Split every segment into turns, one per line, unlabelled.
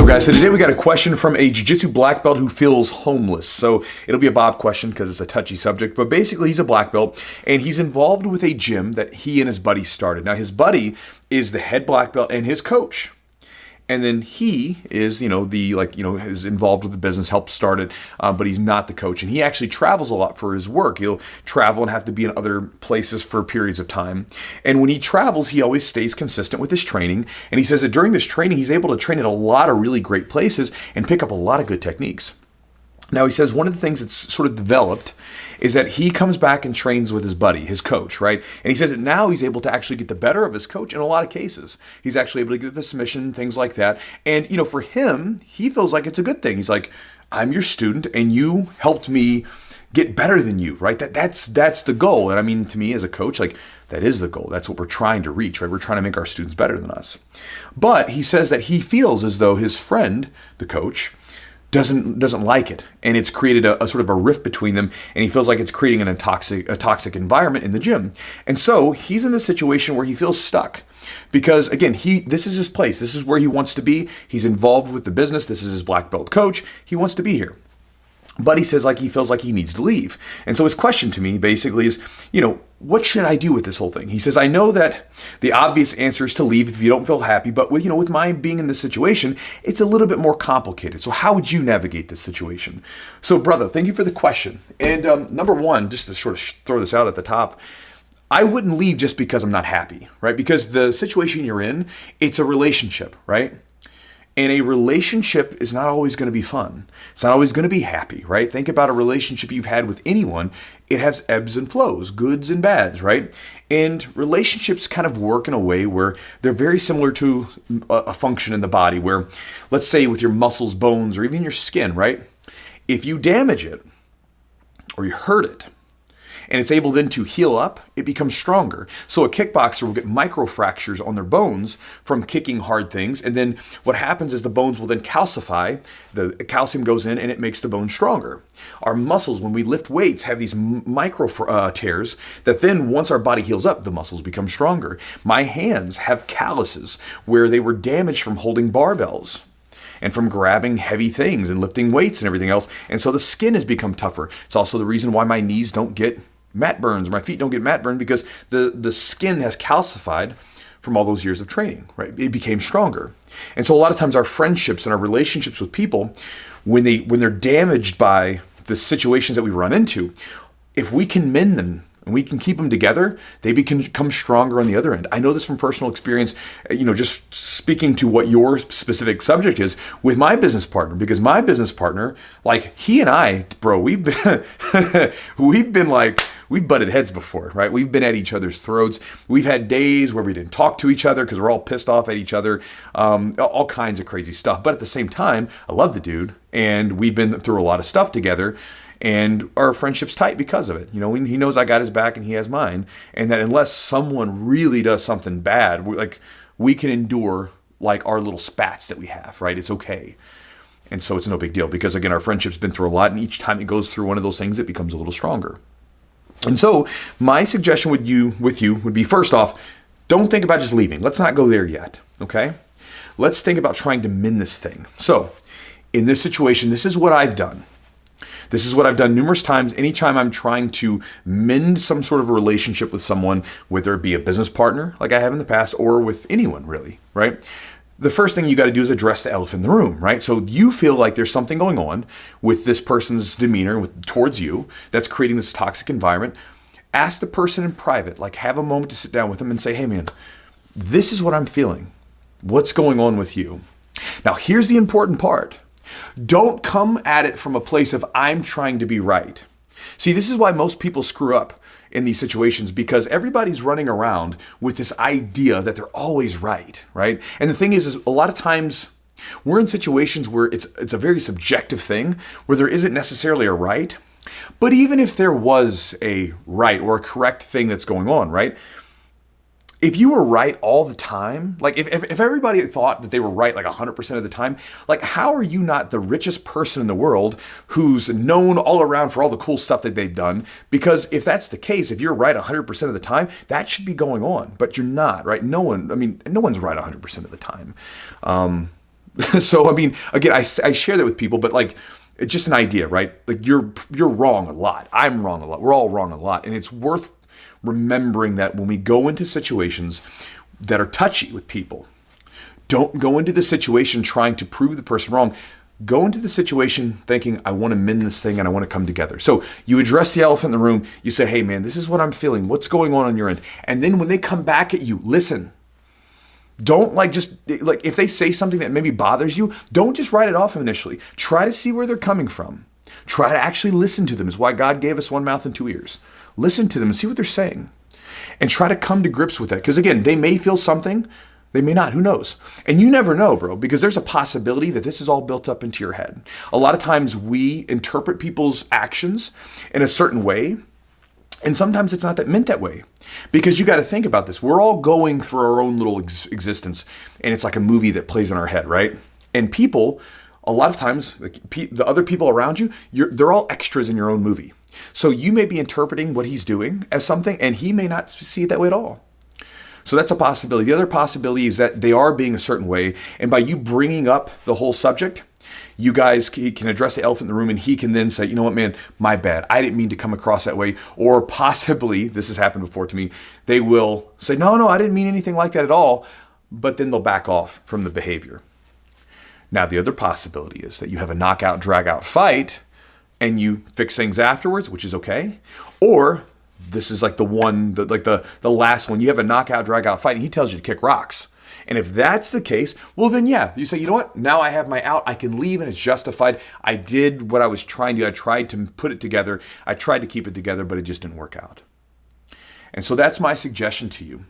Guys, so today we got a question from a jiu-jitsu black belt who feels homeless. So it'll be a Bob question because it's a touchy subject, but basically he's a black belt and he's involved with a gym that he and his buddy started. Now his buddy is the head black belt and his coach. And then he is, is involved with the business, helped start it, but he's not the coach. And he actually travels a lot for his work. He'll travel and have to be in other places for periods of time. And when he travels, he always stays consistent with his training. And he says that during this training, he's able to train at a lot of really great places and pick up a lot of good techniques. Now, he says one of the things that's sort of developed is that he comes back and trains with his buddy, his coach, right? And he says that now he's able to actually get the better of his coach in a lot of cases. He's actually able to get the submission, things like that. And, for him, he feels like it's a good thing. He's like, I'm your student and you helped me get better than you, right? That's the goal. And I mean, to me as a coach, that is the goal. That's what we're trying to reach, right? We're trying to make our students better than us. But he says that he feels as though his friend, the coach, doesn't like it, and it's created a sort of a rift between them, and he feels like it's creating a toxic environment in the gym. And so he's in this situation where he feels stuck because, again, this is his place. This is where he wants to be. He's involved with the business. This is his black belt coach. He wants to be here. But he says he feels like he needs to leave. And so his question to me basically is, what should I do with this whole thing? He says, I know that the obvious answer is to leave if you don't feel happy, but with my being in this situation, it's a little bit more complicated. So how would you navigate this situation? So brother, thank you for the question. And number one, just to sort of throw this out at the top, I wouldn't leave just because I'm not happy, right? Because the situation you're in, it's a relationship, right? And a relationship is not always going to be fun. It's not always going to be happy, right? Think about a relationship you've had with anyone. It has ebbs and flows, goods and bads, right? And relationships kind of work in a way where they're very similar to a function in the body where, let's say with your muscles, bones, or even your skin, right? If you damage it or you hurt it, and it's able then to heal up, it becomes stronger. So a kickboxer will get microfractures on their bones from kicking hard things. And then what happens is the bones will then calcify. The calcium goes in and it makes the bone stronger. Our muscles, when we lift weights, have these micro tears that then once our body heals up, the muscles become stronger. My hands have calluses where they were damaged from holding barbells and from grabbing heavy things and lifting weights and everything else. And so the skin has become tougher. It's also the reason why my knees don't get mat burns, or my feet don't get mat burned, because the skin has calcified from all those years of training, right? It became stronger. And so a lot of times our friendships and our relationships with people, when they're damaged by the situations that we run into, if we can mend them and we can keep them together, they become stronger on the other end. I know this from personal experience, just speaking to what your specific subject is with my business partner, because my business partner, he and I, bro, we've butted heads before, right? We've been at each other's throats. We've had days where we didn't talk to each other because we're all pissed off at each other, all kinds of crazy stuff. But at the same time, I love the dude, and we've been through a lot of stuff together. And our friendship's tight because of it. He knows I got his back and he has mine. And that unless someone really does something bad, we can endure our little spats that we have, right? It's okay. And so it's no big deal because, again, our friendship's been through a lot. And each time it goes through one of those things, it becomes a little stronger. And so my suggestion with you would be, first off, don't think about just leaving. Let's not go there yet, okay? Let's think about trying to mend this thing. So in this situation, this is what I've done. This is what I've done numerous times. Anytime I'm trying to mend some sort of a relationship with someone, whether it be a business partner like I have in the past or with anyone really, right? The first thing you got to do is address the elephant in the room, right? So you feel like there's something going on with this person's demeanor towards you that's creating this toxic environment. Ask the person in private, have a moment to sit down with them and say, hey man, this is what I'm feeling. What's going on with you? Now here's the important part. Don't come at it from a place of I'm trying to be right. See, this is why most people screw up in these situations, because everybody's running around with this idea that they're always right? And the thing is a lot of times we're in situations where it's a very subjective thing where there isn't necessarily a right. But even if there was a right or a correct thing that's going on, right? If you were right all the time, if everybody thought that they were right 100% of the time, how are you not the richest person in the world who's known all around for all the cool stuff that they've done? Because if that's the case, if you're right 100% of the time, that should be going on, but you're not, right? No one's right 100% of the time. So, I mean, again, I share that with people, but like, it's just an idea, right? Like you're wrong a lot. I'm wrong a lot. We're all wrong a lot. And it's worth remembering that when we go into situations that are touchy with people, don't go into the situation trying to prove the person wrong. Go into the situation thinking, I want to mend this thing and I want to come together. So you address the elephant in the room. You say, hey man, this is what I'm feeling. What's going on your end? And then when they come back at you, listen. Don't if they say something that maybe bothers you, don't just write it off initially. Try to see where they're coming from. Try to actually listen to them. Is why God gave us one mouth and two ears. Listen to them and see what they're saying. And try to come to grips with that. Because again, they may feel something, they may not, who knows? And you never know, bro, because there's a possibility that this is all built up into your head. A lot of times we interpret people's actions in a certain way, and sometimes it's not meant that way. Because you got to think about this. We're all going through our own little existence, and it's like a movie that plays in our head, right? And people, a lot of times, the other people around you, they're all extras in your own movie. So you may be interpreting what he's doing as something, and he may not see it that way at all. So that's a possibility. The other possibility is that they are being a certain way, and by you bringing up the whole subject, you guys can address the elephant in the room, and he can then say, you know what, man, my bad. I didn't mean to come across that way. Or possibly, this has happened before to me, they will say, no, I didn't mean anything like that at all. But then they'll back off from the behavior. Now, the other possibility is that you have a knockout, drag out fight, and you fix things afterwards, which is okay. Or this is like the last one. You have a knockout, drag out fight, and he tells you to kick rocks. And if that's the case, well then yeah, you say, you know what? Now I have my out. I can leave and it's justified. I did what I was trying to. I tried to put it together. I tried to keep it together, but it just didn't work out. And so that's my suggestion to you.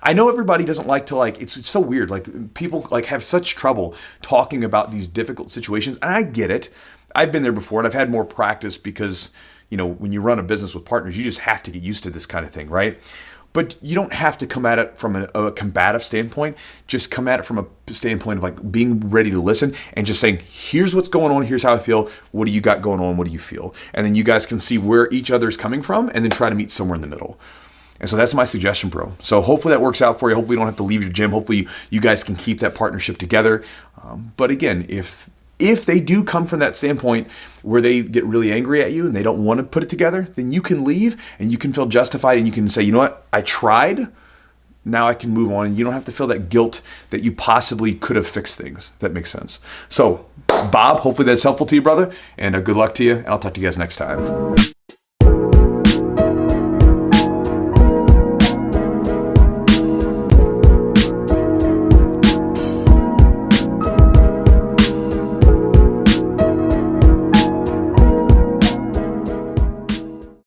I know everybody doesn't like to it's so weird. Like people have such trouble talking about these difficult situations. And I get it. I've been there before and I've had more practice because, when you run a business with partners, you just have to get used to this kind of thing, right? But you don't have to come at it from a combative standpoint. Just come at it from a standpoint of being ready to listen and just saying, here's what's going on. Here's how I feel. What do you got going on? What do you feel? And then you guys can see where each other's coming from and then try to meet somewhere in the middle. And so that's my suggestion, bro. So hopefully that works out for you. Hopefully you don't have to leave your gym. Hopefully you guys can keep that partnership together. But again, if they do come from that standpoint where they get really angry at you and they don't want to put it together, then you can leave and you can feel justified and you can say, you know what, I tried, now I can move on. And you don't have to feel that guilt that you possibly could have fixed things. If that makes sense. So, Bob, hopefully that's helpful to you, brother, and good luck to you, and I'll talk to you guys next time.